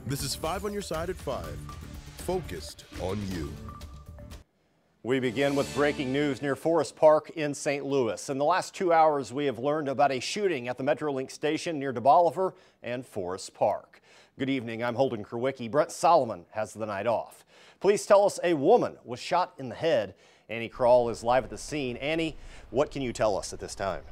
This is 5 on your side at 5. Focused on you. We begin with breaking news near Forest Park in St. Louis. In the last 2 hours, we have learned about a shooting at the MetroLink station near DeBoliver and Forest Park. Good evening, I'm Holden Kerwicki. Brent Solomon has the night off. Police tell us a woman was shot in the head. Annie Krall is live at the scene. Annie, what can you tell us at this time?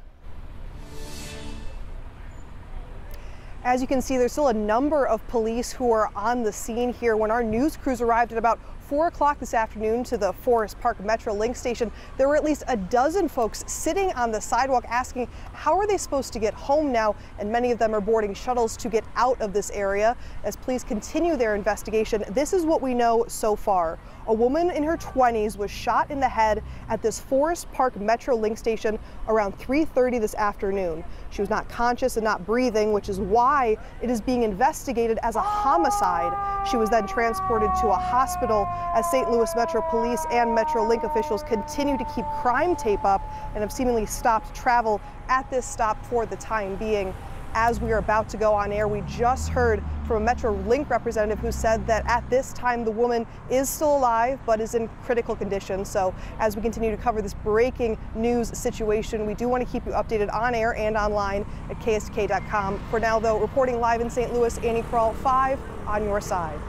As you can see, there's still a number of police who are on the scene here. When our news crews arrived at about 4 o'clock this afternoon to the Forest Park MetroLink station, there were at least a dozen folks sitting on the sidewalk asking how are they supposed to get home now, and many of them are boarding shuttles to get out of this area. As police continue their investigation, this is what we know so far. A woman in her 20s was shot in the head at this Forest Park MetroLink station around 3:30 this afternoon. She was not conscious and not breathing, which is why it is being investigated as a homicide. She was then transported to a hospital as St. Louis Metro Police and MetroLink officials continue to keep crime tape up and have seemingly stopped travel at this stop for the time being. As we are about to go on air, we just heard from a MetroLink representative who said that at this time the woman is still alive but is in critical condition. So as we continue to cover this breaking news situation, we do want to keep you updated on air and online at KSTK.com. For now, though, reporting live in St. Louis, Annie Krall, 5 on your side.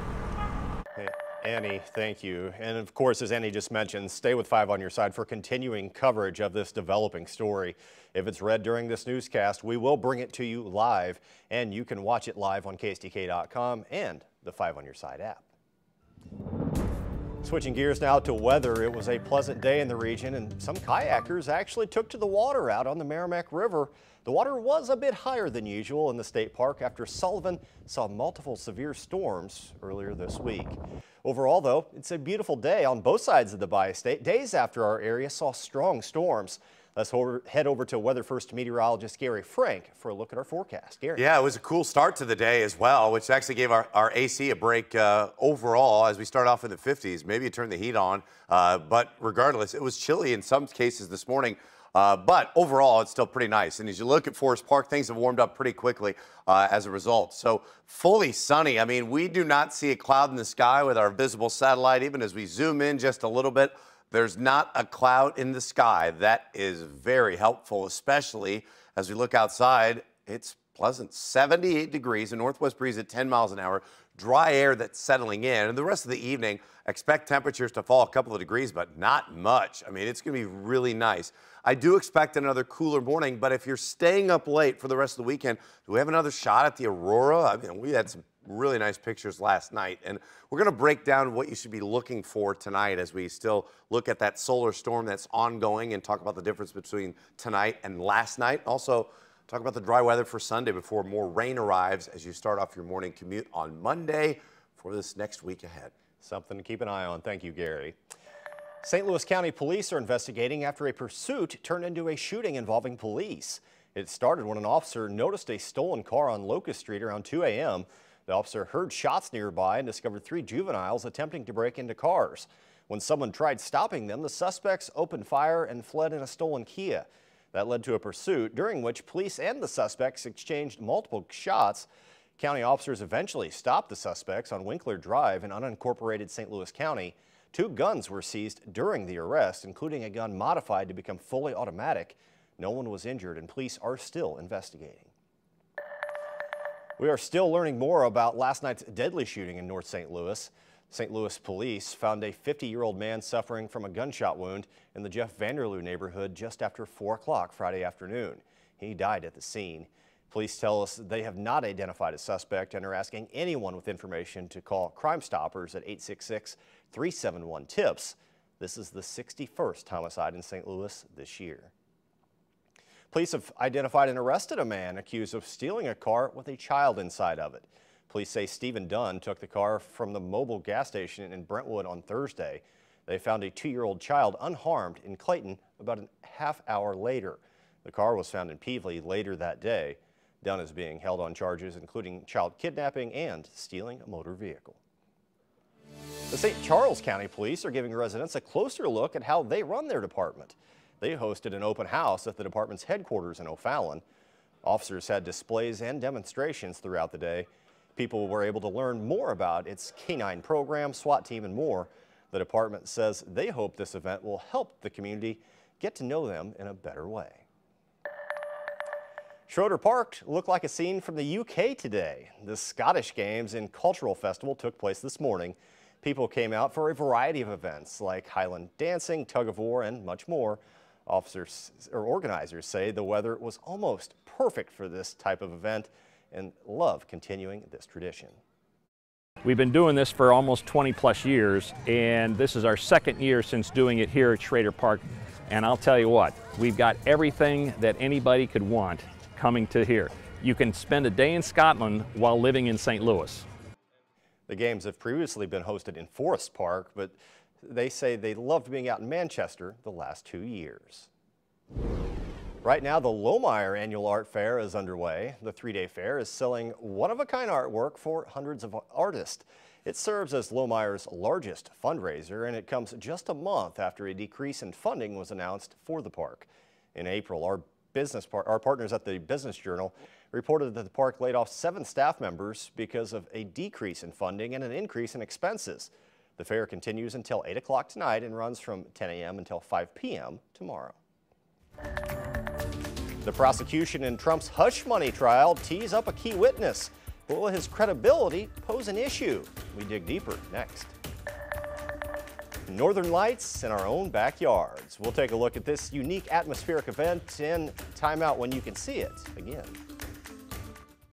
Hey, Annie, thank you. And of course, as Annie just mentioned, stay with 5 on your side for continuing coverage of this developing story. If it's read during this newscast, we will bring it to you live, and you can watch it live on KSTK.com and the 5 on your side app. Switching gears now to weather, it was a pleasant day in the region, and some kayakers actually took to the water out on the Merrimack River. The water was a bit higher than usual in the state park after Sullivan saw multiple severe storms earlier this week. Overall, though, it's a beautiful day on both sides of the bi-state, days after our area saw strong storms. Let's head over to Weather First meteorologist Gary Frank for a look at our forecast. Gary. Yeah, it was a cool start to the day as well, which actually gave our AC a break overall as we start off in the 50s. Maybe you turn the heat on, but regardless, it was chilly in some cases this morning. But overall, it's still pretty nice. And as you look at Forest Park, things have warmed up pretty quickly as a result. So fully sunny. I mean, we do not see a cloud in the sky with our visible satellite. Even as we zoom in just a little bit, there's not a cloud in the sky. That is very helpful, especially as we look outside. It's pleasant, 78 degrees, a northwest breeze at 10 miles an hour, dry air that's settling in. And the rest of the evening, expect temperatures to fall a couple of degrees, but not much. I mean, it's going to be really nice. I do expect another cooler morning, but if you're staying up late for the rest of the weekend, do we have another shot at the aurora? I mean, we had some really nice pictures last night, and we're going to break down what you should be looking for tonight as we still look at that solar storm that's ongoing and talk about the difference between tonight and last night. Also, talk about the dry weather for Sunday before more rain arrives as you start off your morning commute on Monday for this next week ahead. Something to keep an eye on. Thank you, Gary. St. Louis County Police are investigating after a pursuit turned into a shooting involving police. It started when an officer noticed a stolen car on Locust Street around 2 a.m. The officer heard shots nearby and discovered 3 juveniles attempting to break into cars. When someone tried stopping them, the suspects opened fire and fled in a stolen Kia. That led to a pursuit during which police and the suspects exchanged multiple shots. County officers eventually stopped the suspects on Winkler Drive in unincorporated St. Louis County. 2 guns were seized during the arrest, including a gun modified to become fully automatic. No one was injured, and police are still investigating. We are still learning more about last night's deadly shooting in North St. Louis. St. Louis police found a 50-year-old man suffering from a gunshot wound in the Jeff Vanderloo neighborhood just after 4 o'clock Friday afternoon. He died at the scene. Police tell us they have not identified a suspect and are asking anyone with information to call Crime Stoppers at 866-371-TIPS. This is the 61st homicide in St. Louis this year. Police have identified and arrested a man accused of stealing a car with a child inside of it. Police say Stephen Dunn took the car from the mobile gas station in Brentwood on Thursday. They found a 2-year-old child unharmed in Clayton about a half hour later. The car was found in Peevely later that day. Dunn is being held on charges including child kidnapping and stealing a motor vehicle. The St. Charles County Police are giving residents a closer look at how they run their department. They hosted an open house at the department's headquarters in O'Fallon. Officers had displays and demonstrations throughout the day. People were able to learn more about its canine program, SWAT team, and more. The department says they hope this event will help the community get to know them in a better way. Schroeder Park looked like a scene from the UK today. The Scottish Games and Cultural Festival took place this morning. People came out for a variety of events like Highland dancing, tug of war, and much more. Organizers say the weather was almost perfect for this type of event and love continuing this tradition. We've been doing this for almost 20 plus years, and this is our second year since doing it here at Schroeder Park. And I'll tell you what, we've got everything that anybody could want coming to here. You can spend a day in Scotland while living in St. Louis. The games have previously been hosted in Forest Park, but they say they loved being out in Manchester the last 2 years. Right now, the Lohmeyer Annual Art Fair is underway. The 3-day fair is selling one-of-a-kind artwork for hundreds of artists. It serves as Lohmeyer's largest fundraiser, and it comes just a month after a decrease in funding was announced for the park. In April, our partners at the Business Journal reported that the park laid off 7 staff members because of a decrease in funding and an increase in expenses. The fair continues until 8 o'clock tonight and runs from 10 a.m. until 5 p.m. tomorrow. The prosecution in Trump's hush money trial tees up a key witness. Will his credibility pose an issue? We dig deeper next. Northern Lights in our own backyards. We'll take a look at this unique atmospheric event in Time Out when you can see it again.